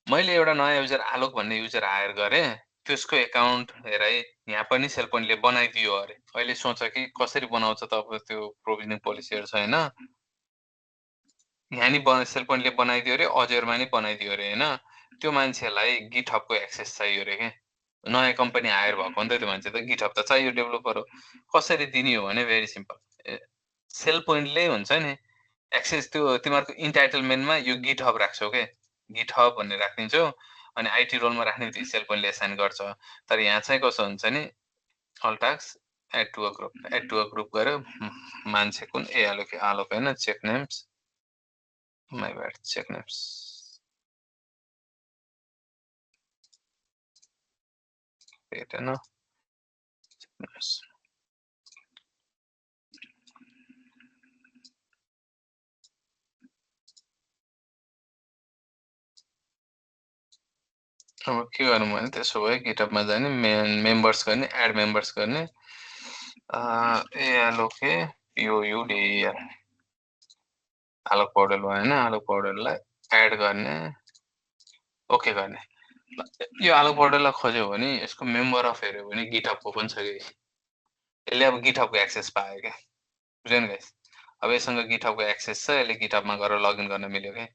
मैले एउटा नयाँ युजर आलोक भन्ने युजर हायर गरेँ त्यसको एकाउन्ट हेर है यहाँ पनि सेल पोइन्टले बनाइदियो अरे अहिले सोच कि कसरी बनाउँछ त अब त्यो प्रोभिजनिङ पोलिसीहरू छ हैन यहाँ नि सेल पोइन्टले बनाइदियो अरे अजरमा नि बनाइदियो अरे हैन त्यो मान्छेलाई गिटहबको एक्सेस चाहियो अरे के नयाँ कम्पनी हायर भएको नि त त्यो मान्छे त गिटहब त चाहियो डेभलपर हो कसरी दिने हो भने भेरी सिम्पल सेल पोइन्टले हुन्छ नि एक्सेस त्यो तिमीहरूको इन्टाइटलमेन्टमा यो गिटहब राख्छौ के गिटहब भन्ने राखिदिन्छौ अनि आइटी रोलमा राख्ने बित्तिकै सेल पोइन्टले एसाइन गर्छ तर यहाँ चाहिँ कसो हुन्छ नि all task add to a group गरेर मान्छे कुन ए आलोक हैन check names my bad check names हेट हैन अब के गर्नु भने त्यसो भए गिटहबमा जाने मेम्बर्स गर्ने एड मेम्बर्स गर्ने ए आलोके POUDEL आलोक पौडेल भयो हैन आलोक पौडेललाई एड गर्ने ओके गर्ने यो आलोक पौडेललाई खोज्यो भने यसको मेम्बर अफ हेर्यो भने गिटहबको पनि छ कि यसले अब गिटहबको एक्सेस पायो क्या बुझ्यो नि गाइस अब यससँग गिटहबको एक्सेस छ यसले गिटहबमा गएर लगइन गर्न मिल्यो क्या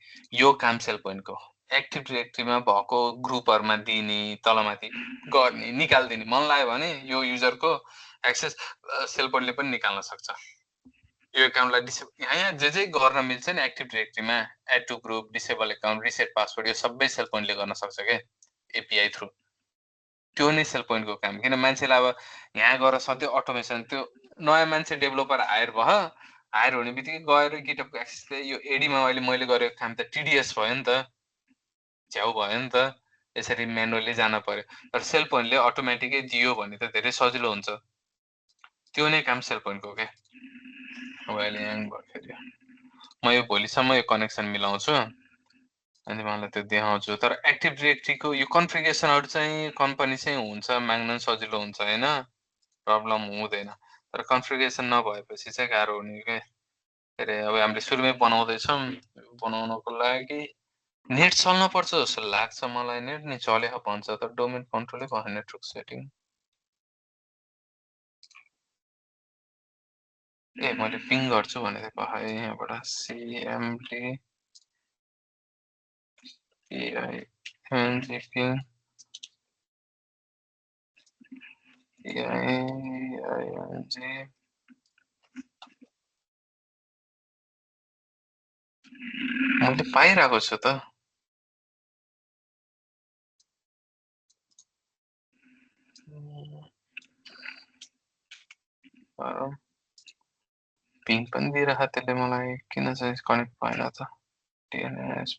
यो काम सेल पोइन्टको एक्टिभ डिरेक्टरीमा भएको ग्रुपहरुमा दिने तलमाथि गर्ने निकाल्दिने मन लाग्यो भने यो युजरको एक्सेस सेल पोइन्टले पनि निकाल्न सक्छ यो एकाउन्टलाई यहाँ जे गर्न मिल्छ नि एक्टिभ डिरेक्टरीमा add to group disable account reset password यो सबै सेल पोइन्टले गर्न सक्छ के एपीआई थ्रु त्यो नै सेल पोइन्टको काम किन मान्छेलाई अब यहाँ गएर सधैँ अटोमेसन त्यो नयाँ मान्छे डेभलपर हायर भयो हायर हुने बित्तिकै गएर गिटहबको एक्सेसले यो एडीमा अहिले मैले गरेको काम त टिडीएस भयो नि त झ्याउ भयो नि त यसरी म्यानुअली जान पर्यो तर सेल पोइन्टले अटोमेटिकै दियो भने त धेरै सजिलो हुन्छ त्यो नै काम सेल पोइन्टको के अब अहिले ह्याङ भयो म यो भोलिसम्म यो कनेक्सन मिलाउँछु अनि मलाई त्यो देखाउँछु तर एक्टिभ डिरेक्टरीको यो कन्फिगरेसनहरु चाहिँ कम्पनी चाहिँ हुन्छ माग्न सजिलो हुन्छ हैन प्रब्लम हुँदैन तर कन्फिगरेसन नभएपछि चाहिँ गाह्रो हुने के अरे अब हामीले सुरुमै बनाउँदैछौँ बनाउनको लागि नेट चल्न पर्छ जस्तो लाग्छ मलाई नेट नि चलेको भन्छ तर डोमेन कन्ट्रोलै भयो नेटवर्क सेटिङ ए मैले पिङ गर्छु भनेको है यहाँबाट CMD PING पिङ PING मैले पाइरहेको छु त पिङ पनि दिइरहेको त्यसले मलाई किन चाहिँ कनेक्ट भएन त DNS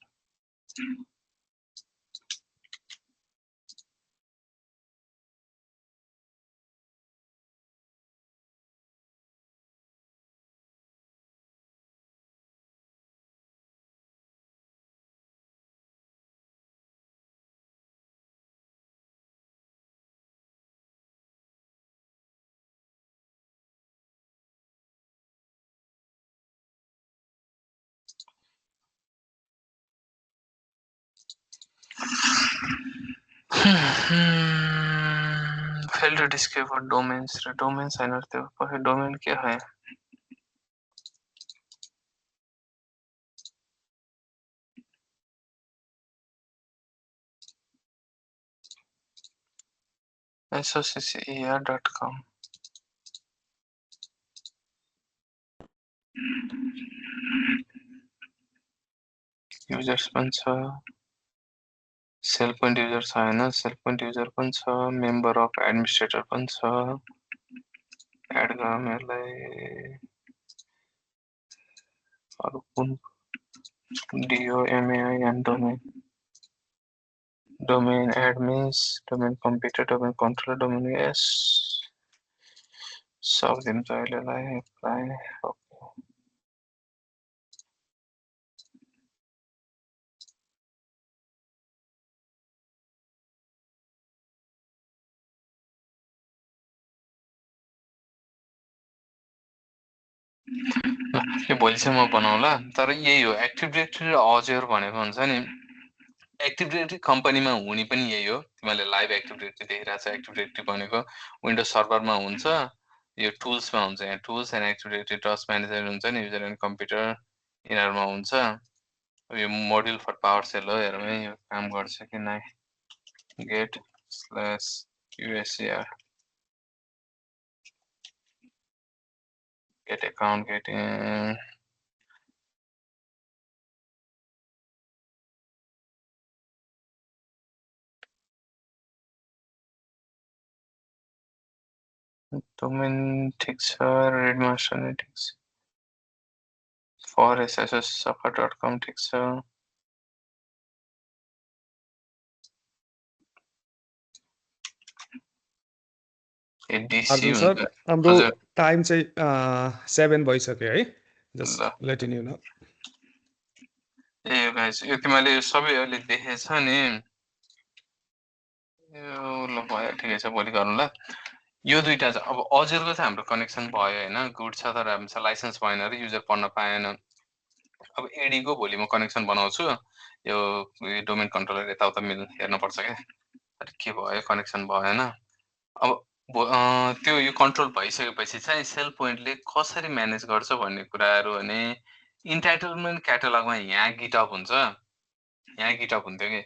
fail to discover domains र डोमेन्स हैन त्यो डोमेन के है associateer.com युजर्स पनि छ सेल पोइन्ट युजर छ हैन सेल पोइन्ट युजर पनि छ मेम्बर अफ एडमिनिस्ट्रेटर पनि छ एड गरौँ यसलाई अरु कुन DOMAI and domain admins, domain computer, domain controller, domain yes. सक्दिनु त अहिलेलाई apply. यो भोलिसम्म बनाउला तर यही हो एक्टिभ डाइरेक्टरी र अजर भनेको हुन्छ नि एक्टिभ डाइरेक्टरी कम्पनीमा हुने पनि यही हो तिमीले लाइभ एक्टिभ डाइरेक्टरी देखिरहेको छ एक्टिभ डाइरेक्टरी भनेको विन्डोज सर्भरमा हुन्छ यो टुल्समा हुन्छ यहाँ टुल्स एन्ड एक्टिभ डाइरेक्टरी टस्क म्यानेजर हुन्छ नि युजर एन्ड कम्प्युटर यिनीहरुमा हुन्छ यो मोड्युल फर पावर सेल हो हेरौँ है यो काम गर्छ कि नै get/usr get account getting domain ठीक छ redmaster नै ठीक छ for sssuffer.com ठीक छ अर्जुन सर हाम्रो टाइम चाहिँ 7 भइसक्यो है just letting you know A guys यो तिमीले सबै अहिले देखेछ नि यो ल भयो ठिकै छ भोलि गरौँला यो दुईटा चाहिँ अब अजरको चाहिँ हाम्रो कनेक्सन भयो हैन गुड छ तर हाम्रो लाइसेन्स भएन र युजर पढ्न पाएन अब एडी को भोलि म कनेक्सन बनाउँछु यो डोमेन कन्ट्रोलर यताउता हेर्न पर्छ के के भयो कनेक्सन भएन अब त्यो यो कन्ट्रोल भइसकेपछि चाहिँ सेल पोइन्टले कसरी म्यानेज गर्छ भन्ने कुराहरु भने इन्टाइटलमेन्ट क्याटलगमा यहाँ गिटअप हुन्छ यहाँ गिटअप हुन्थ्यो के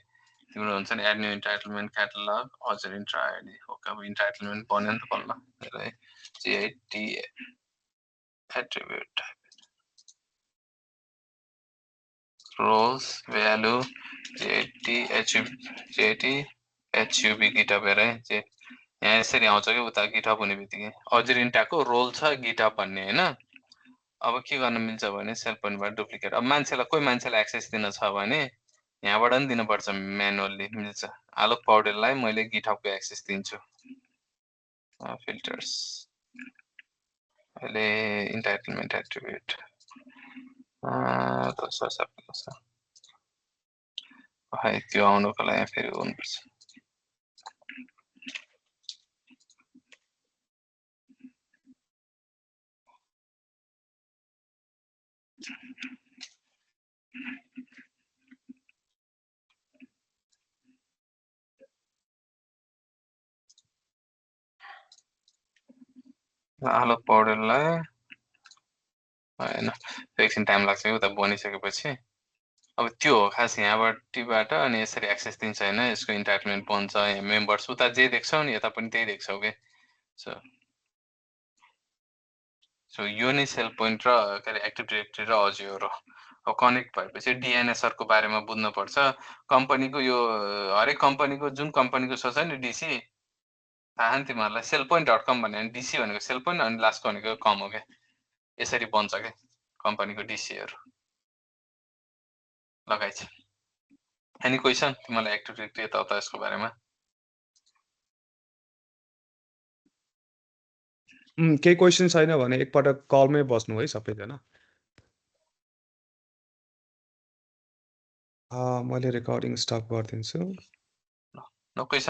तिम्रो हुन्छ नि एड न्यू इन्टाइटलमेन्ट क्याटलग अजर इन्ट्राइडी ओके अब इन्टाइटलमेन्ट बन्यो नि त बल्ल यसलाई जेटी एट्रिब्युट रोल्स भ्यालु जेटी एचयुबी गिटअप हेर है यहाँ यसरी आउँछ कि उता गिटअप हुने बित्तिकै अजर इन्टाको रोल छ गिटअप भन्ने हैन अब के गर्न मिल्छ भने सेल पोइन्टबाट डुप्लिकेट अब मान्छेलाई कोही मान्छेलाई एक्सेस दिन छ भने यहाँबाट पनि दिनुपर्छ म्यानुअली मिल्छ आलोक पौडेललाई मैले गिटअपको एक्सेस दिन्छु फिल्टर्स अहिले इन्टाइटलमेन्ट एट्रिब्युट त्यो आउनुको लागि फेरि हुनुपर्छ आलोक पौडेललाई हैन एकछिन टाइम लाग्छ उता बनिसकेपछि अब त्यो हो खास यहाँबाटबाट अनि यसरी एक्सेस दिन्छ हैन यसको इन्टाइटलमेन्ट बन्छ यहाँ मेम्बर्स उता जे देख्छौ नि यता पनि त्यही देख्छौ के सो यो नै सेल पोइन्ट र के अरे एक्टिभ डाइरेक्टरी र अजियो हो अब कनेक्ट भएपछि डीएनएसआर को बारेमा बुझ्नु पर्छ कम्पनीको यो हरेक कम्पनीको जुन कम्पनीको छ नि डीसी थाहा नि तिमीहरुलाई cellpoint.com भन्ने डीसी भनेको सेलपोइन्ट अनि लास्ट भनेको कम हो के यसरी बन्छ के कम्पनीको डीसीहरु लगाइछ एनी क्वेशन तिमीलाई एक्टिभ डाइरेक्टरी यता यसको बारेमा केही क्वेशन छैन भने एकपटक कलमै बस्नु है सबैजना मैले रेकर्डिङ स्टप गरिदिन्छु नो क्वेशन